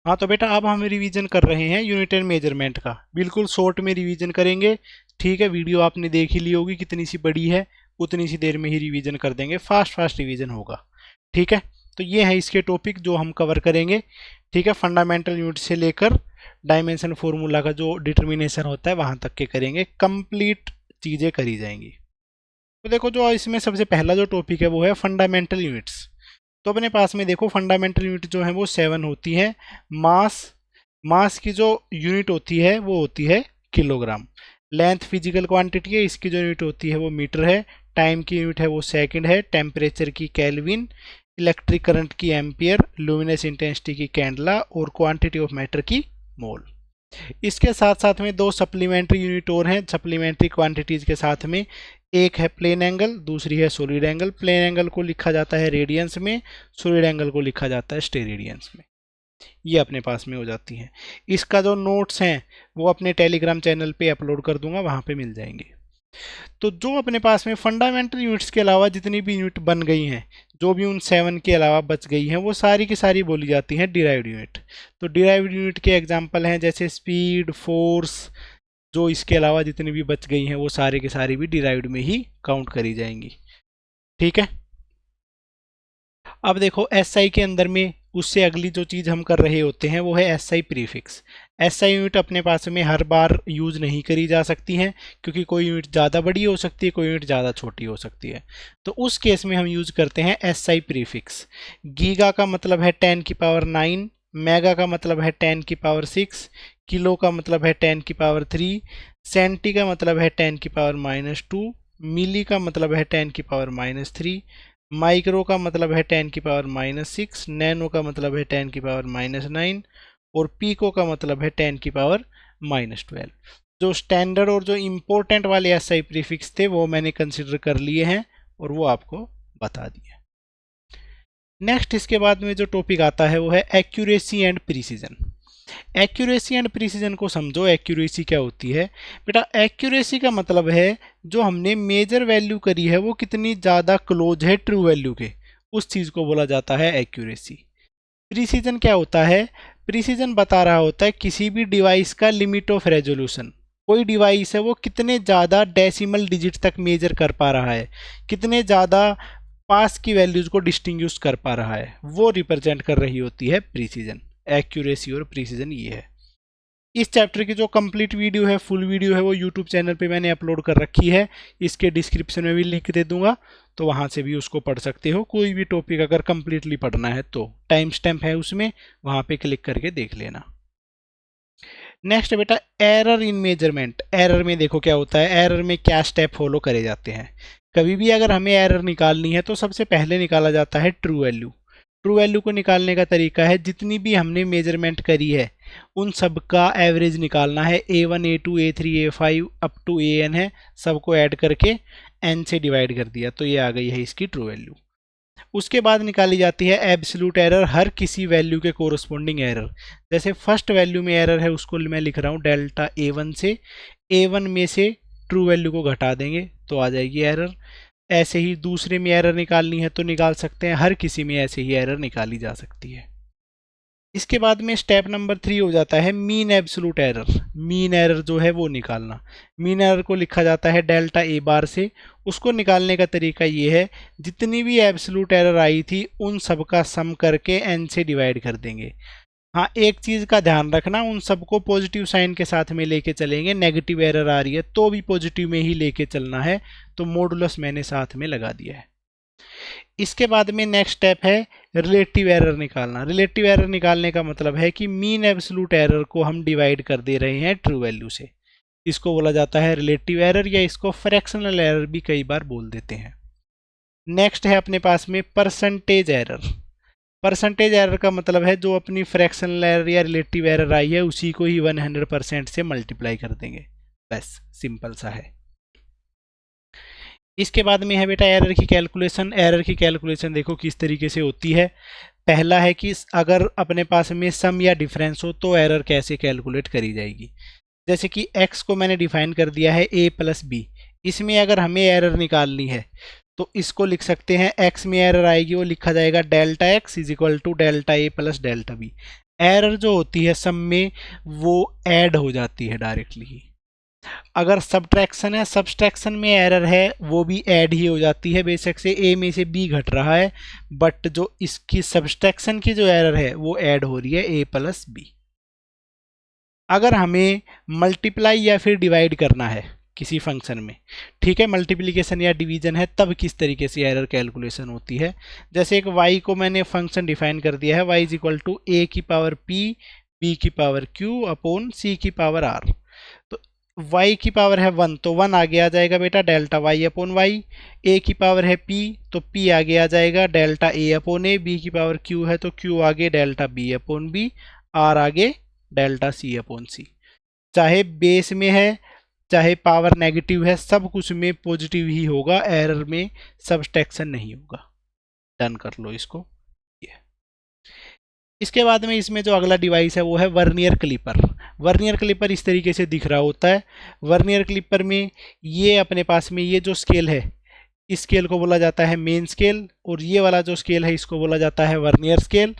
हाँ तो बेटा अब हम रिवीजन कर रहे हैं यूनिट एंड मेजरमेंट का, बिल्कुल शॉर्ट में रिवीजन करेंगे। ठीक है, वीडियो आपने देख ही ली होगी, कितनी सी बड़ी है, उतनी सी देर में ही रिवीजन कर देंगे, फास्ट फास्ट रिवीजन होगा। ठीक है, तो ये है इसके टॉपिक जो हम कवर करेंगे। ठीक है, फंडामेंटल यूनिट से लेकर डायमेंशन फॉर्मूला का जो डिटर्मिनेशन होता है वहां तक के करेंगे, कंप्लीट चीजें करी जाएंगी। तो देखो जो इसमें सबसे पहला जो टॉपिक है वो है फंडामेंटल यूनिट्स। तो अपने पास में देखो फंडामेंटल यूनिट जो है वो 7 होती है। मास, मास की जो यूनिट होती है वो होती है किलोग्राम। लेंथ फिजिकल क्वांटिटी है, इसकी जो यूनिट होती है वो मीटर है। टाइम की यूनिट है वो सेकंड है। टेम्परेचर की केल्विन, इलेक्ट्रिक करंट की एम्पियर, लुमिनस इंटेंसिटी की कैंडला और क्वांटिटी ऑफ मैटर की मोल। इसके साथ साथ में दो सप्लीमेंट्री यूनिट और हैं सप्लीमेंट्री क्वांटिटीज के साथ में। एक है प्लेन एंगल, दूसरी है सॉलिड एंगल। प्लेन एंगल को लिखा जाता है रेडियंस में, सॉलिड एंगल को लिखा जाता है स्टेरेडियंस में। ये अपने पास में हो जाती हैं। इसका जो नोट्स हैं वो अपने टेलीग्राम चैनल पे अपलोड कर दूंगा, वहां पे मिल जाएंगे। तो जो अपने पास में फंडामेंटल यूनिट्स के अलावा जितनी भी यूनिट बन गई हैं, जो भी उन 7 के अलावा बच गई हैं, वो सारी की सारी बोली जाती हैं डिराइव्ड यूनिट। तो डिराइव्ड यूनिट के एग्जांपल हैं जैसे स्पीड, फोर्स। जो इसके अलावा जितनी भी बच गई हैं वो सारे के सारी भी डिराइव्ड में ही काउंट करी जाएंगी। ठीक है, अब देखो एसआई के अंदर में उससे अगली जो चीज हम कर रहे होते हैं वो है एसआई प्रीफिक्स। एसआई यूनिट अपने पास में हर बार यूज नहीं करी जा सकती हैं, क्योंकि कोई यूनिट ज़्यादा बड़ी हो सकती है, कोई यूनिट ज़्यादा छोटी हो सकती है। तो उस केस में हम यूज करते हैं एसआई प्रीफिक्स। गीगा का मतलब है 10⁹, मेगा का मतलब है 10⁶, किलो का मतलब है 10⁻3, सेंटी का मतलब है 10⁻², मिली का मतलब है 10⁻3, माइक्रो का मतलब है 10⁻6, नैनो का मतलब है 10⁻9 और पीको का मतलब है 10⁻12। जो स्टैंडर्ड और जो इम्पोर्टेंट वाले एसआई प्रीफिक्स थे वो मैंने कंसिडर कर लिए हैं और वो आपको बता दिए। नेक्स्ट इसके बाद में जो टॉपिक आता है वो है accuracy and precision. Accuracy and precision को समझो। एक्यूरेसी क्या होती है बेटा? एक्यूरेसी का मतलब है जो हमने मेजर वैल्यू करी है वो कितनी ज़्यादा क्लोज है ट्रू वैल्यू के, उस चीज़ को बोला जाता है एक्यूरेसी। प्रिसीजन क्या होता है? प्रिसीजन बता रहा होता है किसी भी डिवाइस का लिमिट ऑफ रेजोल्यूशन। कोई डिवाइस है वो कितने ज़्यादा डेसिमल डिजिट तक मेजर कर पा रहा है, कितने ज़्यादा पास की वैल्यूज को डिस्टिंग्विश कर पा रहा है, वो रिप्रेजेंट कर रही होती है प्रिसीजन। एक्यूरेसी और प्रिसीजन ये है। इस चैप्टर की जो कंप्लीट वीडियो है, फुल वीडियो है, वो यूट्यूब चैनल पे मैंने अपलोड कर रखी है। इसके डिस्क्रिप्शन में भी लिंक दे दूंगा, तो वहां से भी उसको पढ़ सकते हो। कोई भी टॉपिक अगर कंप्लीटली पढ़ना है तो टाइम स्टैम्प है उसमें, वहां पे क्लिक करके देख लेना। नेक्स्ट बेटा एरर इन मेजरमेंट। एरर में देखो क्या होता है, एरर में क्या स्टेप फॉलो करे जाते हैं। कभी भी अगर हमें एरर निकालनी है तो सबसे पहले निकाला जाता है ट्रू वैल्यू। ट्रू वैल्यू को निकालने का तरीका है जितनी भी हमने मेजरमेंट करी है उन सब का एवरेज निकालना है। A1 A2 A3 A5 up to AN है, सबको ऐड करके n से डिवाइड कर दिया, तो ये आ गई है इसकी ट्रू वैल्यू। उसके बाद निकाली जाती है एब्सोल्यूट एरर, हर किसी वैल्यू के कोरस्पॉन्डिंग एरर। जैसे फर्स्ट वैल्यू में एरर है उसको मैं लिख रहा हूँ डेल्टा A1 से, A1 में से ट्रू वैल्यू को घटा देंगे तो आ जाएगी एरर। ऐसे ही दूसरे में एरर निकालनी है तो निकाल सकते हैं, हर किसी में ऐसे ही एरर निकाली जा सकती है। इसके बाद में स्टेप नंबर 3 हो जाता है mean absolute error. Mean error जो है वो निकालना। मीन एरर को लिखा जाता है डेल्टा ए बार से। उसको निकालने का तरीका ये है, जितनी भी एब्सोल्यूट एरर आई थी उन सब का सम करके n से डिवाइड कर देंगे। हाँ, एक चीज़ का ध्यान रखना, उन सबको पॉजिटिव साइन के साथ में लेके चलेंगे। नेगेटिव एरर आ रही है तो भी पॉजिटिव में ही लेके चलना है, तो मॉडुलस मैंने साथ में लगा दिया है। इसके बाद में नेक्स्ट स्टेप है रिलेटिव एरर निकालना। रिलेटिव एरर निकालने का मतलब है कि मीन एब्सोल्यूट एरर को हम डिवाइड कर दे रहे हैं ट्रू वैल्यू से। इसको बोला जाता है रिलेटिव एरर, या इसको फ्रैक्शनल एरर भी कई बार बोल देते हैं। नेक्स्ट है अपने पास में परसेंटेज एरर। परसेंटेज एरर का मतलब है जो अपनी फ्रैक्शनल एरर या रिलेटिव एरर आई है उसी को ही 100% से मल्टीप्लाई कर देंगे, बस सिंपल सा है। इसके बाद में है बेटा एरर की कैलकुलेशन। एरर की कैलकुलेशन देखो किस तरीके से होती है। पहला है कि अगर अपने पास में सम या डिफरेंस हो तो एरर कैसे कैलकुलेट करी जाएगी। जैसे कि x को मैंने डिफाइन कर दिया है a + b। इसमें अगर हमें एरर निकालनी है तो इसको लिख सकते हैं, x में एरर आएगी वो लिखा जाएगा delta x is equal to delta a + delta b। Error जो होती है सम में वो ऐड हो जाती है डायरेक्टली ही। अगर सब्ट्रैक्शन है, सब्सट्रैक्शन में एरर है, वो भी ऐड ही हो जाती है। बेशक से ए में से बी घट रहा है, बट जो इसकी सब्सट्रैक्शन की जो एरर है वो ऐड हो रही है ए प्लस बी। अगर हमें मल्टीप्लाई या फिर डिवाइड करना है किसी फंक्शन में, ठीक है, मल्टीप्लिकेशन या डिवीजन है, तब किस तरीके से एरर कैलकुलेशन होती है। जैसे एक y को मैंने फंक्शन डिफाइन कर दिया है, y is equal to a की पावर p b की पावर q अपॉन c की पावर r। तो y की पावर है 1 तो 1 आगे आ जाएगा बेटा delta y upon y। a की पावर है p तो p आगे आ जाएगा delta a upon a। b की पावर q है तो q आगे delta b upon b। r आगे डेल्टा c अपॉन c। चाहे बेस में है चाहे पावर नेगेटिव है, सब कुछ में पॉजिटिव ही होगा, एरर में सब्सट्रैक्शन नहीं होगा। डन कर लो इसको। ये इसके बाद में इसमें जो अगला डिवाइस है वो है वर्नियर क्लिपर। वर्नियर क्लिपर इस तरीके से दिख रहा होता है। वर्नियर क्लिपर में ये अपने पास में ये जो स्केल है, इस स्केल को बोला जाता है मेन स्केल, और ये वाला जो स्केल है इसको बोला जाता है वर्नियर स्केल।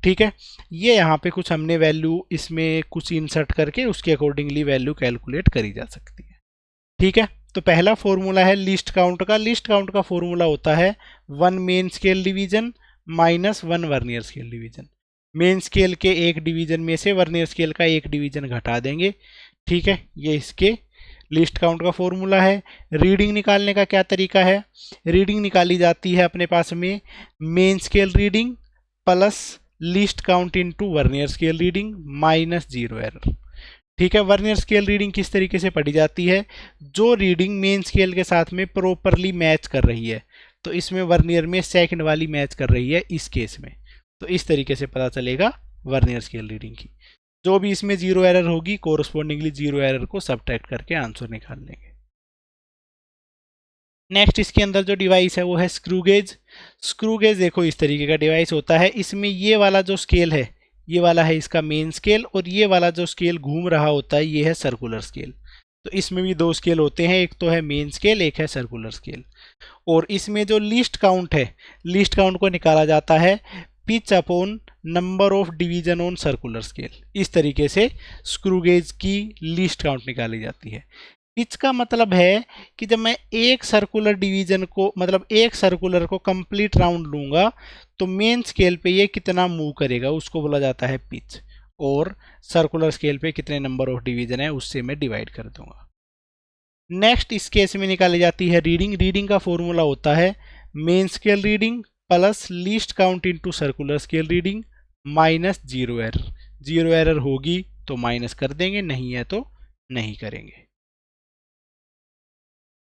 ठीक है, ये यहाँ पे कुछ हमने वैल्यू इसमें कुछ इंसर्ट करके उसके अकॉर्डिंगली वैल्यू कैलकुलेट करी जा सकती है। ठीक है, तो पहला फॉर्मूला है लीस्ट काउंट का। लीस्ट काउंट का फॉर्मूला होता है 1 main scale division minus 1 vernier scale division. Main scale के एक डिवीजन में से वर्नियर स्केल का एक डिवीजन घटा देंगे। ठीक है, ये इसके लिस्ट काउंट का फॉर्मूला है। रीडिंग निकालने का क्या तरीका है? रीडिंग निकाली जाती है अपने पास में main scale reading plus list count into vernier scale reading minus 0 error. ठीक है, वर्नियर स्केल रीडिंग किस तरीके से पढ़ी जाती है? जो रीडिंग मेन स्केल के साथ में प्रॉपरली मैच कर रही है, तो इसमें वर्नियर में सेकंड वाली मैच कर रही है इस केस में, तो इस तरीके से पता चलेगा वर्नियर स्केल रीडिंग की। जो भी इसमें 0 एरर होगी कोरस्पॉन्डिंगली 0 एरर को सब्ट्रैक्ट करके आंसर निकाल लेंगे। नेक्स्ट इसके अंदर जो डिवाइस है वो है स्क्रू गेज। स्क्रू गेज देखो इस तरीके का डिवाइस होता है। इसमें ये वाला जो स्केल है, ये वाला है इसका मेन स्केल, और ये वाला जो स्केल घूम रहा होता है ये है सर्कुलर स्केल। तो इसमें भी दो स्केल होते हैं, एक तो है मेन स्केल, एक है सर्कुलर स्केल। और इसमें जो लीस्ट काउंट है, लीस्ट काउंट को निकाला जाता है pitch upon number of division on circular scale. इस तरीके से स्क्रू गेज की लीस्ट काउंट निकाली जाती है। पिच का मतलब है कि जब मैं एक सर्कुलर डिवीजन को, मतलब एक सर्कुलर को कंप्लीट राउंड लूंगा तो मेन स्केल पे ये कितना मूव करेगा उसको बोला जाता है पिच, और सर्कुलर स्केल पे कितने नंबर ऑफ डिवीजन है उससे मैं डिवाइड कर दूंगा। नेक्स्ट इस केस में निकाली जाती है रीडिंग। रीडिंग का फॉर्मूला होता है main scale reading plus least count into circular scale reading minus 0 error. 0 error होगी तो माइनस कर देंगे, नहीं है तो नहीं करेंगे।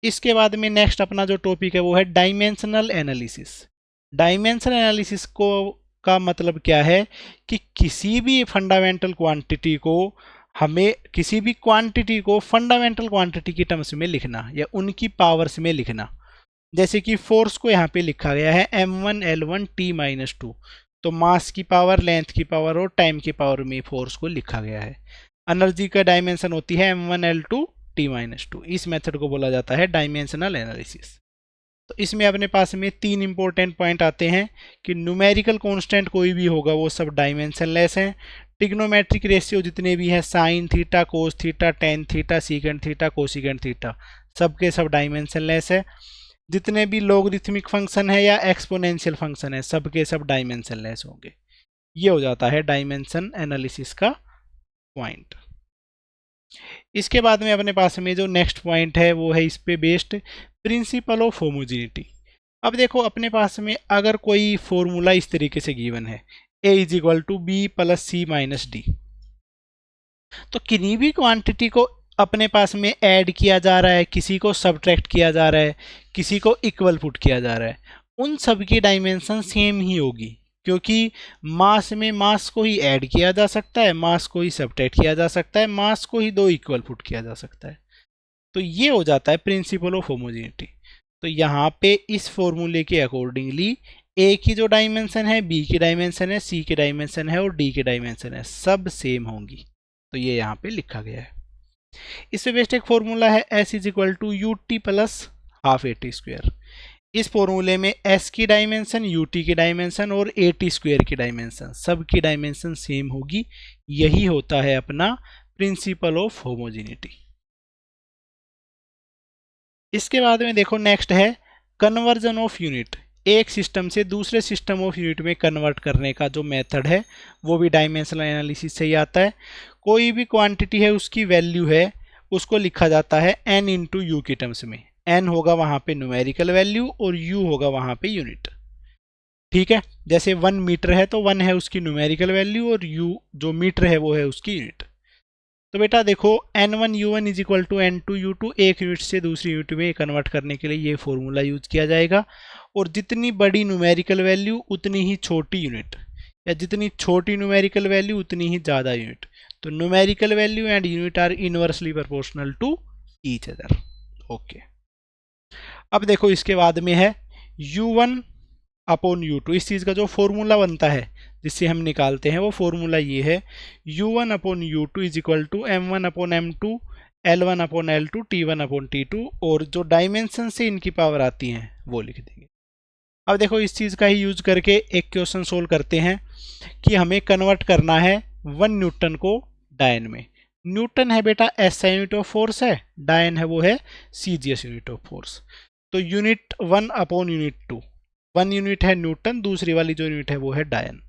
इसके बाद में नेक्स्ट अपना जो टॉपिक है वो है डायमेंशनल एनालिसिस। डायमेंशनल एनालिसिस को का मतलब क्या है कि किसी भी फंडामेंटल क्वांटिटी को, हमें किसी भी क्वांटिटी को फंडामेंटल क्वांटिटी की टर्म्स में लिखना या उनकी पावर्स में लिखना। जैसे कि फोर्स को यहाँ पे लिखा गया है m1 l1 t-2, तो मास की पावर, लेंथ की पावर और टाइम की पावर में फोर्स को लिखा गया है। एनर्जी का डायमेंशन होती है m1 l2 t-2। इस मेथड को बोला जाता है डायमेंशनल एनालिसिस। तो इसमें अपने पास में 3 इंपॉर्टेंट पॉइंट आते हैं कि न्यूमेरिकल कांस्टेंट कोई भी होगा वो सब डायमेंशनलेस हैं। टिग्नोमेट्रिक रेशियो जितने भी हैं, sine theta, cos theta, tan theta, secant theta, cosecant theta, सबके सब डायमेंशनलेस है। जितने भी लॉगरिथमिक फंक्शन है या एक्सपोनेंशियल फंक्शन है, सबके सब डायमेंशनलेस होंगे। ये हो जाता है डायमेंशन एनालिसिस का पॉइंट। इसके बाद में अपने पास में जो नेक्स्ट पॉइंट है वो है इस पे बेस्ड प्रिंसिपल ऑफ होमोजेनिटी। अब देखो अपने पास में अगर कोई फॉर्मूला इस तरीके से गिवन है a is equal to b plus c minus d, तो किन्हीं भी क्वांटिटी को अपने पास में ऐड किया जा रहा है, किसी को सब्ट्रैक्ट किया जा रहा है, किसी को इक्वल पुट किया जा रहा है, उन सब की डायमेंशन सेम ही होगी, क्योंकि मास में मास को ही ऐड किया जा सकता है, मास को ही सब्ट्रैक्ट किया जा सकता है, मास को ही दो इक्वल पुट किया जा सकता है। तो ये हो जाता है प्रिंसिपल ऑफ होमोजेनिटी। तो यहाँ पे इस फॉर्मूले के अकॉर्डिंगली ए की जो डायमेंशन है, बी की डायमेंशन है, सी की डायमेंशन है और डी की डायमेंशन है, सब सेम होंगी। तो ये यहाँ पे लिखा गया है। इससे बेस्ट एक फॉर्मूला है s is equal to u t plus half a t square. इस फॉर्मूले में s की डायमेंशन, ut की डायमेंशन और at स्क्वायर की डायमेंशन, सबकी डायमेंशन सेम होगी। यही होता है अपना प्रिंसिपल ऑफ होमोजेनिटी। इसके बाद में देखो नेक्स्ट है कन्वर्जन ऑफ यूनिट। एक सिस्टम से दूसरे सिस्टम ऑफ यूनिट में कन्वर्ट करने का जो मेथड है वो भी डायमेंशनल एनालिसिस से ही आता है। कोई भी क्वांटिटी है उसकी वैल्यू है उसको लिखा जाता है n इंटू यू की टर्म्स में। n होगा वहां पे न्यूमेरिकल वैल्यू और u होगा वहां पे यूनिट। ठीक है, जैसे 1 मीटर है तो 1 है उसकी न्यूमेरिकल वैल्यू और u जो मीटर है वो है उसकी यूनिट। तो बेटा देखो n1 u1 is equal to n2 u2, एक यूनिट से दूसरी यूनिट में कन्वर्ट करने के लिए ये फॉर्मूला यूज किया जाएगा। और जितनी बड़ी न्यूमेरिकल वैल्यू उतनी ही छोटी यूनिट, या जितनी छोटी न्यूमेरिकल वैल्यू उतनी ही ज़्यादा यूनिट। तो numerical value and unit are inversely proportional to each other. Okay, अब देखो इसके बाद में है u1 अपॉन u2। इस चीज़ का जो फॉर्मूला बनता है जिससे हम निकालते हैं वो फॉर्मूला ये है u1 upon u2 is equal to m1 upon m2 l1 upon l2 t1 upon t2, और जो डायमेंशन से इनकी पावर आती हैं वो लिख देंगे। अब देखो इस चीज़ का ही यूज करके एक क्वेश्चन सोल्व करते हैं कि हमें कन्वर्ट करना है 1 न्यूटन को डायन में। न्यूटन है बेटा SI यूनिट ऑफ फोर्स है, डायन है वो है CGS यूनिट ऑफ फोर्स। तो यूनिट 1 अपॉन यूनिट 2, 1 यूनिट है न्यूटन, दूसरी वाली जो यूनिट है वो है डायन।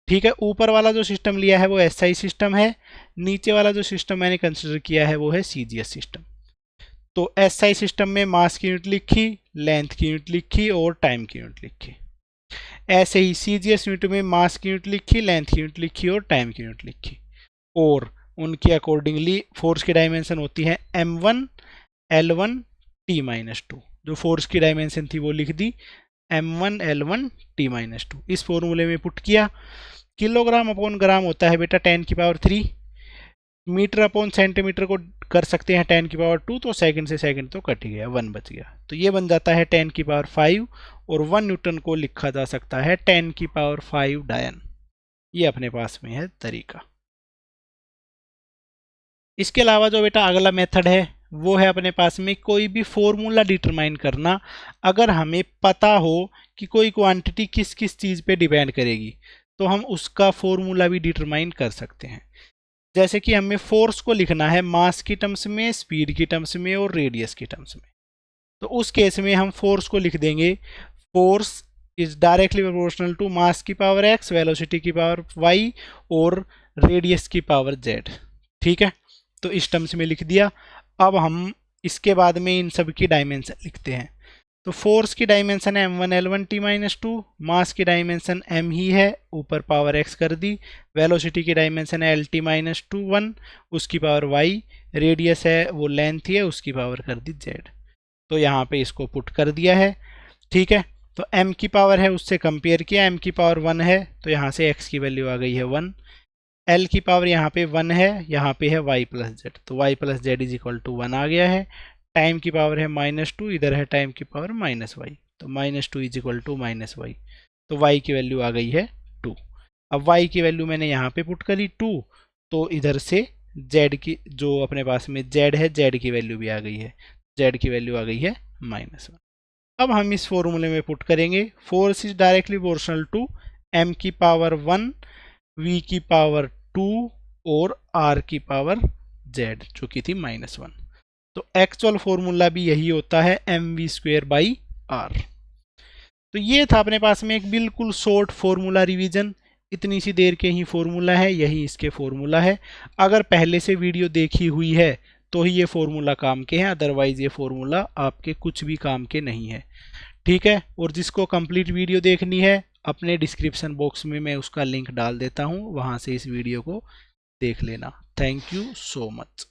ठीक है, ऊपर वाला जो सिस्टम लिया है वो SI सिस्टम है, नीचे वाला जो सिस्टम मैंने कंसिडर किया है वो है CGS सिस्टम। तो SI सिस्टम में मास की यूनिट लिखी, लेंथ की यूनिट लिखी और टाइम की यूनिट लिखी। ऐसे ही CGS यूनिट में मास की यूनिट लिखी, लेंथ की यूनिट लिखी और टाइम की यूनिट लिखी, और उनकी अकॉर्डिंगली फोर्स की डायमेंशन होती है m1 l1 t-2। जो फोर्स की डायमेंशन थी वो लिख दी m1 l1 t-2। इस फॉर्मूले में पुट किया। किलोग्राम अपॉन ग्राम होता है बेटा 10⁻3, मीटर अपॉन सेंटीमीटर को कर सकते हैं 10⁻2, तो सेकंड से सेकंड तो कट ही गया, 1 बच गया। तो ये बन जाता है 10⁵, और 1 न्यूटन को लिखा जा सकता है 10⁵ डायन। ये अपने पास में है तरीका। इसके अलावा जो बेटा अगला मेथड है वो है अपने पास में कोई भी फॉर्मूला डिटरमाइन करना। अगर हमें पता हो कि कोई क्वांटिटी किस किस चीज़ पे डिपेंड करेगी तो हम उसका फॉर्मूला भी डिटरमाइन कर सकते हैं। जैसे कि हमें फोर्स को लिखना है मास की टर्म्स में, स्पीड की टर्म्स में और रेडियस की टर्म्स में। तो उस केस में हम फोर्स को लिख देंगे force is directly proportional to mass की पावर x, वेलोसिटी की पावर y और रेडियस की पावर z। ठीक है, तो इस टर्म्स में लिख दिया। अब हम इसके बाद में इन सब की डायमेंशन लिखते हैं। तो फोर्स की डायमेंशन है m1 l1 t-2, मास की डायमेंशन m ही है, ऊपर पावर x कर दी, वेलोसिटी की डायमेंशन है lt-2 1, उसकी पावर y, रेडियस है वो लेंथ ही है, उसकी पावर कर दी z। तो यहाँ पे इसको पुट कर दिया है। ठीक है, तो m की पावर है उससे कंपेयर किया, m की पावर 1 है तो यहाँ से x की वैल्यू आ गई है 1, l की पावर यहाँ पे 1 है, यहाँ पे है y प्लस z, तो y plus z is equal to 1 आ गया है। टाइम की पावर है -2, इधर है टाइम की पावर -y, तो -2 इज इक्वल टू -y, तो y की वैल्यू आ गई है 2। अब y की वैल्यू मैंने यहाँ पे पुट करी 2, तो इधर से z की जो अपने पास में z है, z की वैल्यू भी आ गई है, z की वैल्यू आ गई है -1। अब हम इस फॉर्मूले में पुट करेंगे force is directly proportional to m की पावर 1, v की पावर 2 और r की पावर z जो की थी -1। तो एक्चुअल फॉर्मूला भी यही होता है mv²/r। तो ये था अपने पास में एक बिल्कुल शॉर्ट फॉर्मूला रिवीजन। इतनी सी देर के ही फॉर्मूला है, यही इसके फॉर्मूला है। अगर पहले से वीडियो देखी हुई है तो ही ये फॉर्मूला काम के हैं, अदरवाइज ये फॉर्मूला आपके कुछ भी काम के नहीं है। ठीक है, और जिसको कंप्लीट वीडियो देखनी है अपने डिस्क्रिप्शन बॉक्स में मैं उसका लिंक डाल देता हूँ, वहाँ से इस वीडियो को देख लेना। Thank you so much.